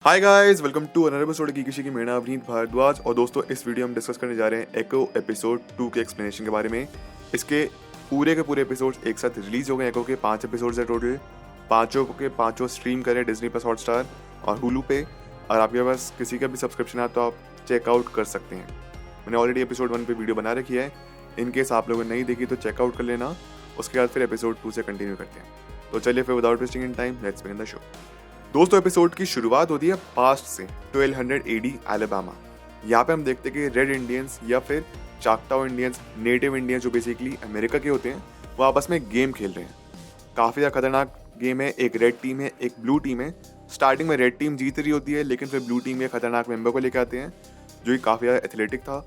Hi guys, welcome to another episode की किसी की मेरा अवनीत भारद्वाज। और दोस्तों, इस वीडियो में डिस्कस करने जा रहे हैं एको एपिसोड 2 के एक्सप्लेनेशन के बारे में। इसके पूरे के पूरे एपिसोड्स एक साथ रिलीज हो गए। एको के 5 एपिसोड्स है टोटल। पांचों के पांचों स्ट्रीम करें डिज्नी प्लस हॉटस्टार और हुलू पे। और आपके पास किसी का भी सब्सक्रिप्शन है तो आप चेकआउट कर सकते हैं। मैंने ऑलरेडी एपिसोड 1 पे वीडियो बना रखी है। इनकेस आप लोगों ने नहीं देखी तो चेकआउट कर लेना। उसके बाद फिर एपिसोड 2 से कंटिन्यू करते हैं। तो चलिए फिर without wasting in time let's begin the show. दोस्तों, एपिसोड की शुरुआत होती है पास्ट से 1200 एडी अलाबामा। यहाँ पे हम देखते हैं कि रेड इंडियंस या फिर चाकटाओ इंडियंस, नेटिव इंडियंस जो बेसिकली अमेरिका के होते हैं, वो आपस में गेम खेल रहे हैं। काफ़ी ज़्यादा खतरनाक गेम है। एक रेड टीम है, एक ब्लू टीम है। स्टार्टिंग में रेड टीम जीत रही होती है, लेकिन फिर ब्लू टीम में खतरनाक मेंबर को लेकर आते हैं जो कि काफ़ी ज़्यादा एथलेटिक था।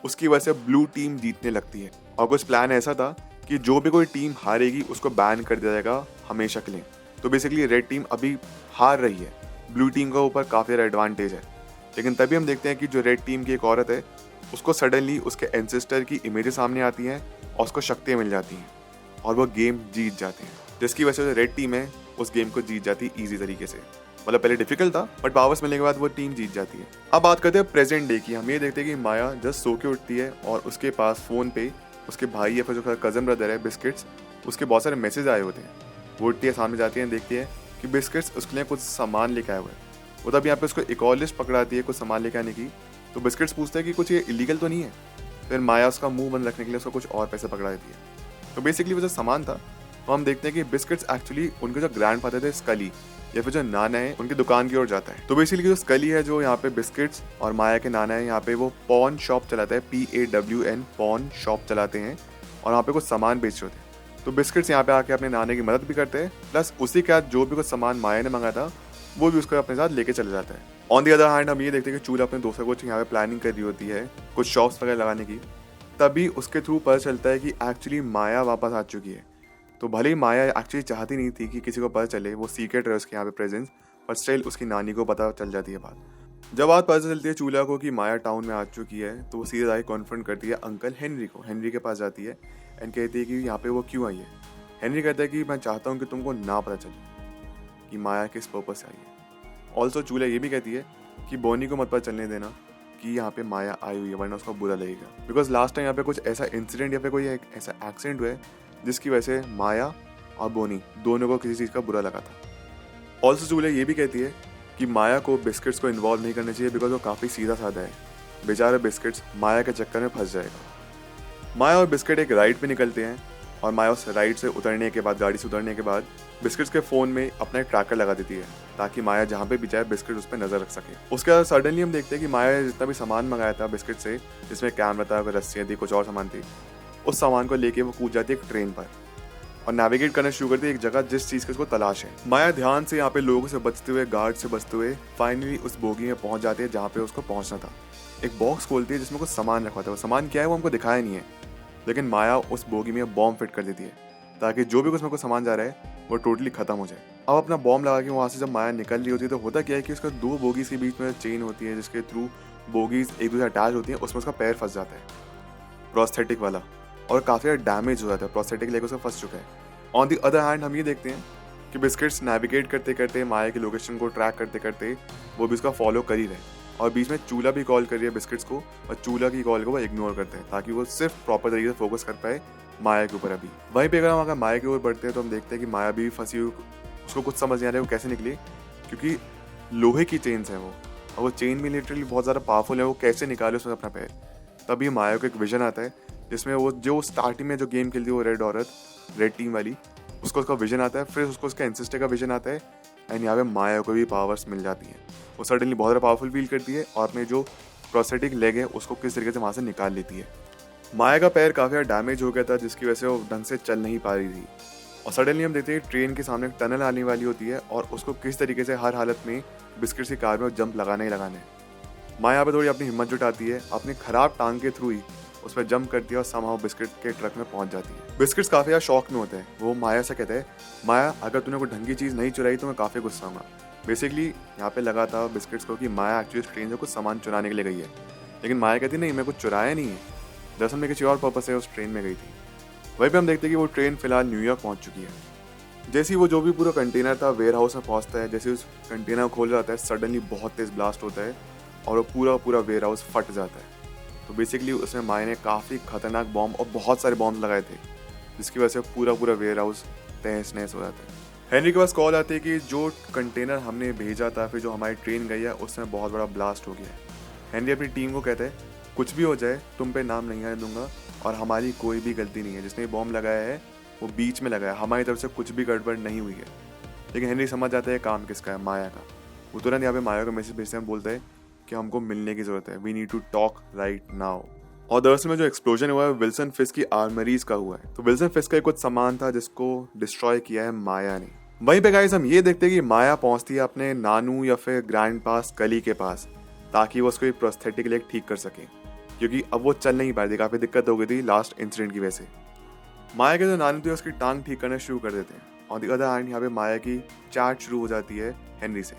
उसकी वजह से ब्लू टीम जीतने लगती है। और कुछ प्लान ऐसा था कि जो भी कोई टीम हारेगी उसको बैन कर दिया जाएगा हमेशा के लिए। तो बेसिकली रेड टीम अभी हार रही है, ब्लू टीम का ऊपर काफ़ी ज़्यादा एडवांटेज है। लेकिन तभी हम देखते हैं कि जो रेड टीम की एक औरत है, उसको सडनली उसके एंसेस्टर की इमेजेस सामने आती हैं और उसको शक्तियाँ मिल जाती हैं और वो गेम जीत जाते हैं, जिसकी वजह से रेड टीम है उस गेम को जीत जाती है ईजी तरीके से। मतलब पहले डिफिकल्ट था, बट पावर्स मिलने के बाद वो टीम जीत जाती है। अब बात करते हैं प्रेजेंट डे की। हम ये देखते हैं कि माया जस्ट सो के उठती है और उसके पास फ़ोन पे उसके भाई या फिर जो कज़न ब्रदर है बिस्किट्स, उसके बहुत सारे मैसेज आए होते हैं। वो उठती है, सामने जाती है, देखती है कि बिस्किट्स उसके लिए कुछ सामान लेके आए हुए हैं। वो तब यहाँ पे उसको एक और लिस्ट पकड़ाती है कुछ सामान लेके आने की। तो बिस्किट्स पूछते हैं कि कुछ ये इलीगल तो नहीं है। फिर माया उसका मुंह बंद रखने के लिए उसको कुछ और पैसे पकड़ा देती है। तो बेसिकली वो जो सामान था, तो हम देखते हैं कि बिस्किट्स एक्चुअली उनके जो ग्रैंडफादर थे स्कली या फिर जो नाना है उनकी दुकान की ओर जाता है। तो बेसिकली जो स्कली है, जो यहाँ पे बिस्किट्स और माया के नाना है, यहाँ पे वो पॉन शॉप चलाता है, PAWN पॉन शॉप चलाते हैं और यहाँ पे कुछ सामान बेच रहे होते हैं। तो बिस्किट्स यहाँ पे आके अपने नाने की मदद भी करते हैं, प्लस उसी के साथ जो भी कुछ सामान माया ने मंगाया था वो भी उसको अपने साथ लेके चले जाता है। ऑन दी अदर हैंड हम ये देखते हैं कि चूल्हा अपने दोस्तों को यहाँ पे प्लानिंग कर रही होती है कुछ शॉप्स वगैरह लगाने की। तभी उसके थ्रू पता चलता है कि एक्चुअली माया वापस आ चुकी है। तो भले ही माया एक्चुअली चाहती नहीं थी कि किसी को पता चले, वो सीक्रेट है उसके यहाँ पे प्रेजेंस, पर स्टिल उसकी नानी को पता चल जाती है बात। जब बात पता चलती है चूल्हा को कि माया टाउन में आ चुकी है, तो वो सीधे जाके कॉन्फ्रंट करती है अंकल हेनरी को। हेनरी के पास जाती है एंड कहती है कि यहाँ पे वो क्यों आई है। हेनरी कहता है कि मैं चाहता हूँ कि तुमको ना पता चले कि माया किस पर्पज से आई है। ऑल्सो चूल्हा ये भी कहती है कि बोनी को मत पता चलने देना कि यहाँ पे माया आई हुई है, वरना उसको बुरा लगेगा। बिकॉज लास्ट टाइम यहाँ पे कुछ ऐसा इंसिडेंट या फिर कोई एक ऐसा एक्सीडेंट हुआ है जिसकी वजह से माया और बोनी दोनों को किसी चीज़ का बुरा लगा था। ऑल्सो चूल्हा ये भी कहती है कि माया को बिस्किट्स को इन्वॉल्व नहीं करना चाहिए, बिकॉज वो काफ़ी सीधा साधा है। बेचारा बिस्किट्स माया के चक्कर में फंस जाएगा। माया और बिस्किट एक राइड पे निकलते हैं और माया उस राइड से उतरने के बाद, गाड़ी से उतरने के बाद, बिस्किट्स के फ़ोन में अपना एक ट्रैकर लगा देती है ताकि माया जहाँ पे भी जाए बिस्किट उस पर नज़र रख सके। उसके बाद सडनली हम देखते हैं कि माया जितना भी सामान मंगाया था बिस्किट से, जिसमें कैमरा था, रस्सियाँ थी, कुछ और सामान थी, उस सामान को लेके वो कूद जाती है एक ट्रेन पर और नेविगेट करना शुरू करती है एक जगह जिस चीज़ की उसको तलाश है। माया ध्यान से यहाँ पे लोगों से बचते हुए, गार्ड से बचते हुए फाइनली उस बोगी में पहुँच जाती है जहाँ पे उसको पहुँचना था। एक बॉक्स खोलती है जिसमें कुछ सामान रखा था। वो सामान क्या है वो हमको दिखाया नहीं है, लेकिन माया उस बोगी में बॉम्ब फिट कर देती है ताकि जो भी उसमें कुछ सामान जा रहा है वो टोटली खत्म हो जाए। अब अपना बॉम्ब लगा के वहाँ से जब माया निकल रही होती है, तो होता क्या है कि उसका 2 बोगीज के बीच में चेन होती है जिसके थ्रू बोगीज एक दूसरे अटैच होती है। उसमें उसका पैर फंस जाता है, प्रोस्थेटिक वाला, और काफ़ी डैमेज हो जाता है। प्रोस्थेटिक लेकर उसका फंस चुका है। ऑन दी अदर हैंड हम ये देखते हैं कि बिस्किट्स नेविगेट करते करते, माया की लोकेशन को ट्रैक करते करते वो भी उसका फॉलो कर ही रहे। और बीच में चूल्हा भी कॉल कर रही है बिस्किट्स को, और चूल्हा की कॉल को वो इग्नोर करते हैं ताकि वो सिर्फ प्रॉपर तरीके से फोकस कर पाए माया के ऊपर। अभी वहीं पे अगर माया की ओर बढ़ते हैं तो हम देखते हैं कि माया भी फंसी हुई, उसको कुछ समझ नहीं आ रहा है वो कैसे निकली, क्योंकि लोहे की चेन्स हैं वो, और वो चेन भी लिटरली बहुत ज़्यादा पावरफुल है। वो कैसे निकाले उसमें अपना पैर। तभी माया को एक विजन आता है जिसमें वो जो स्टार्टिंग में जो गेम खेलती है वो रेड औरत, रेड टीम वाली, उसको उसका विजन आता है। फिर उसको उसका एंसेस्टर का विजन आता है एंड यहाँ पे माया को भी पावर्स मिल जाती हैं। वो सडनली बहुत ज़्यादा पावरफुल फील करती है और अपने जो प्रोस्थेटिक लेग है उसको किस तरीके से वहाँ से निकाल लेती है। माया का पैर काफ़ी ज़्यादा डैमेज हो गया था जिसकी वजह से वो ढंग से चल नहीं पा रही थी। और सडनली हम देखते हैं ट्रेन के सामने एक टनल आने वाली होती है और उसको किस तरीके से हर हालत में बिस्किट्स की कार में जंप लगाना ही लगाना है। माया यहाँ पे थोड़ी अपनी हिम्मत जुटाती है, अपनी खराब टांग के थ्रू ही उस पर जंप करती है और समहाउ बिस्किट के ट्रक में पहुंच जाती है। बिस्किट्स काफ़ी ज़्यादा शॉक में होते हैं। वो माया से कहते हैं, माया अगर तूने कोई ढंग की चीज़ नहीं चुराई तो मैं काफ़ी गुस्सा हूँगा। बेसिकली यहाँ पे लगा था बिस्किट्स को कि माया एक्चुअली ट्रेन से कुछ सामान चुराने के लिए गई है, लेकिन माया कहती नहीं, मैं कुछ चुराया नहीं है, दरअसल मैं किसी और पर्पज से उस ट्रेन में गई थी। वहीं पे हम देखते हैं कि वो ट्रेन फिलहाल न्यूयॉर्क पहुँच चुकी है। जैसे ही वो जो भी पूरा कंटेनर था वेयर हाउस में पहुंचता है, जैसे उस कंटेनर को खोल जाता है, सडनली बहुत तेज ब्लास्ट होता है और वो पूरा पूरा वेयर हाउस फट जाता है। तो बेसिकली उसमें माया ने काफ़ी खतरनाक बॉम्ब और बहुत सारे बॉम्ब लगाए थे, जिसकी वजह से पूरा पूरा वेयर हाउस तहस नहस हो जाता है। हेनरी के पास कॉल आती है कि जो कंटेनर हमने भेजा था, फिर जो हमारी ट्रेन गई है, उसमें बहुत बड़ा ब्लास्ट हो गया है। हेनरी अपनी टीम को कहता है कुछ भी हो जाए तुम पे नाम नहीं आने दूंगा और हमारी कोई भी गलती नहीं है, जिसने बॉम्ब लगाया है वो बीच में लगाया, हमारी तरफ से कुछ भी गड़बड़ नहीं हुई है। लेकिन हेनरी समझ जाता है काम किसका है, माया का। वो तुरंत यहाँ पे माया को मैसेज भेजते हैं, बोलता है कि हमको मिलने की ज़रूरत है, we need to talk right now. और दरअसल में जो एक्सप्लोजन हुआ है विल्सन फिस्क की आर्मरीज का हुआ है। तो विल्सन फिस्क का कुछ सामान था जिसको डिस्ट्रॉय किया है माया ने। वहीं पे गाइस हम ये देखते हैं कि माया पहुंचती है अपने नानू या फिर ग्रैंड पास कली के पास, ताकि वो उसको एक प्रोस्थेटिक लेग ठीक कर सके, क्योंकि अब वो चल नहीं पाती, काफ़ी दिक्कत हो गई थी लास्ट इंसिडेंट की वजह से। माया के जो नानू थे उसकी टांग ठीक करना शुरू कर देते हैं और दी अदर हैंड यहाँ पे माया की चैट शुरू हो जाती है हेनरी से।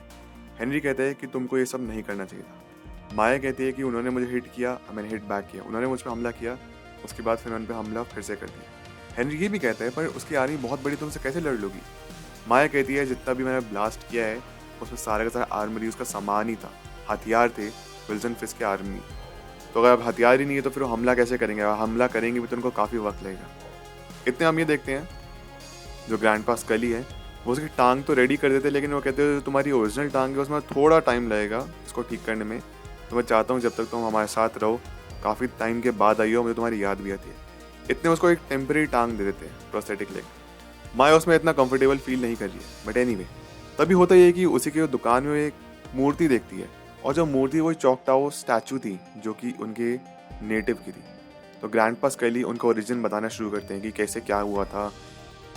हेनरी कहते हैं कि तुमको ये सब नहीं करना चाहिए था। माया कहती है कि उन्होंने मुझे हिट किया, मैंने हिट बैक किया, उन्होंने मुझ पर हमला किया, उसके बाद फिर उन पर हमला फिर से कर दिया। हेनरी ये भी कहता है पर उसकी आर्मी बहुत बड़ी, तुमसे कैसे लड़ लोगी। माया कहती है जितना भी मैंने ब्लास्ट किया है उसमें सारे का सारा आर्मरी उसका सामान ही था, हथियार थे विल्सन फिस्क के आर्मी। तो अगर अब हथियार ही नहीं है तो फिर वो हमला कैसे करेंगे, हमला करेंगे भी तो उनको काफ़ी वक्त लगेगा। इतने हम ये देखते हैं जो ग्रैंड पास कली है वो उसकी टांग तो रेडी कर देते, लेकिन वो कहते हैं जो तुम्हारी ओरिजिनल टांग है उसमें थोड़ा टाइम लगेगा इसको ठीक करने में, तो मैं चाहता हूँ जब तक तुम हमारे साथ रहो, काफ़ी टाइम के बाद आई हो, मुझे तुम्हारी याद भी आती है। इतने उसको एक टेम्परेरी टांग दे देते हैं, प्रोस्थेटिक लेग। माया उसमें इतना कंफर्टेबल फील नहीं कर रही है, बट एनीवे तभी होता ये कि उसी की दुकान में एक मूर्ति देखती है, और जो मूर्ति वो चौकटाओ स्टैचू थी जो कि उनके नेटिव की थी। तो ग्रैंड पास कैली उनका ओरिजिन बताना शुरू करते हैं कि कैसे क्या हुआ था।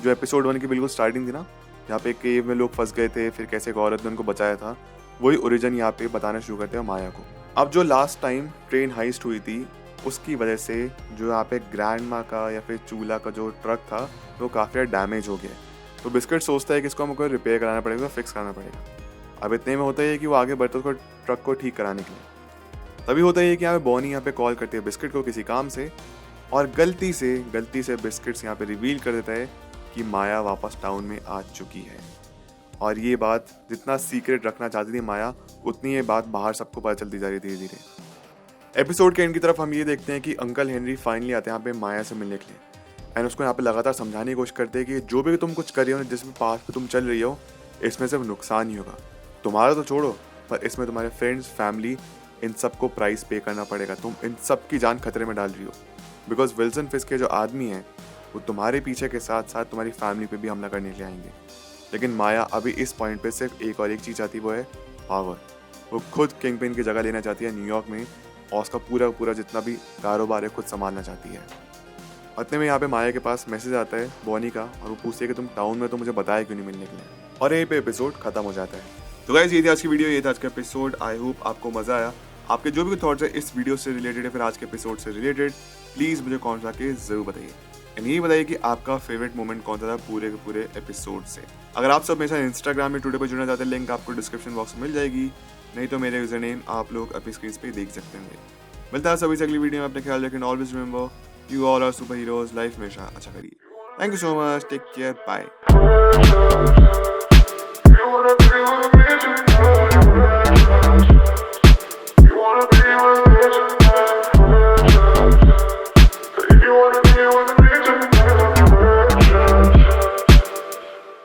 जो एपिसोड 1 की बिल्कुल स्टार्टिंग थी ना, यहाँ पे केव में लोग फंस गए थे, फिर कैसे एक औरत ने उनको बचाया था, वही ओरिजिन यहाँ पे बताना शुरू करते हैं माया को। अब जो लास्ट टाइम ट्रेन हाइस्ट हुई थी उसकी वजह से जो यहाँ पे ग्रैंड माँ का या फिर चूल्हा का जो ट्रक था वो काफ़ी डैमेज हो गया। तो बिस्किट सोचता है कि इसको हमको रिपेयर कराना पड़ेगा, फिक्स कराना पड़ेगा। अब इतने में होता है कि वो आगे बढ़ता है उसको ट्रक को ठीक कराने के लिए। तभी होता है कि यहाँ पे बॉनी यहाँ पे कॉल करती है बिस्किट को किसी काम से, और गलती से बिस्किट्स यहाँ पे रिवील कर देता है कि माया वापस टाउन में आ चुकी है। और ये बात जितना सीक्रेट रखना चाहती थी माया, उतनी ये बात बाहर सबको पता चलती जा रही धीरे धीरे। एपिसोड के एंड की तरफ हम ये देखते हैं कि अंकल हेनरी फाइनली आते हैं यहाँ पे माया से मिलने के लिए, एंड उसको यहाँ पे लगातार समझाने की कोशिश करते हैं कि जो भी तुम कुछ कर रही हो, जिस भी पाथ पे तुम चल रही हो, इसमें सिर्फ नुकसान ही होगा। तुम्हारा तो छोड़ो, पर इसमें तुम्हारे फ्रेंड्स, फैमिली, इन सबको प्राइस पे करना पड़ेगा। तुम इन सब की जान खतरे में डाल रही हो, बिकॉज विल्सन फिस्क के जो आदमी हैं वो तुम्हारे पीछे के साथ साथ तुम्हारी फैमिली पे भी हमला करने के लिए आएंगे। लेकिन माया अभी इस पॉइंट पे सिर्फ एक और एक चीज़ चाहती, वो है पावर। वो खुद किंगपिन की जगह लेना चाहती है न्यूयॉर्क में, और उसका पूरा जितना भी कारोबार है खुद संभालना चाहती है। इतने में यहाँ पे माया के पास मैसेज आता है बॉनी का, और वो पूछती है कि तुम टाउन में तो मुझे बताया क्यों नहीं मिलने के लिए, और यहीं पे एपिसोड खत्म हो जाता है। तो गाइस ये थी आज की वीडियो, ये था आज का एपिसोड। आई होप आपको मजा आया। आपके जो भी थॉट्स है इस वीडियो से रिलेटेड है फिर आज के एपिसोड से रिलेटेड, प्लीज़ मुझे कमेंट करके जरूर बताइए। एंड यही बताइए कि आपका फेवरेट मोमेंट कौन सा था पूरे के पूरे एपिसोड से। अगर आप सब मेरे साथ इंस्टाग्राम में टुडे पर जुड़ना चाहते हैं, लिंक आपको डिस्क्रिप्शन बॉक्स में मिल जाएगी, नहीं तो मेरे यूजर नेम आप लोग अपनी स्क्रीन पे देख सकते हैं। मिलता है सभी से अगली वीडियो में, अपने ख्याल रखें, always remember you all are super heroes, life हमेशा अच्छा करिए। Thank you so much, take care, bye.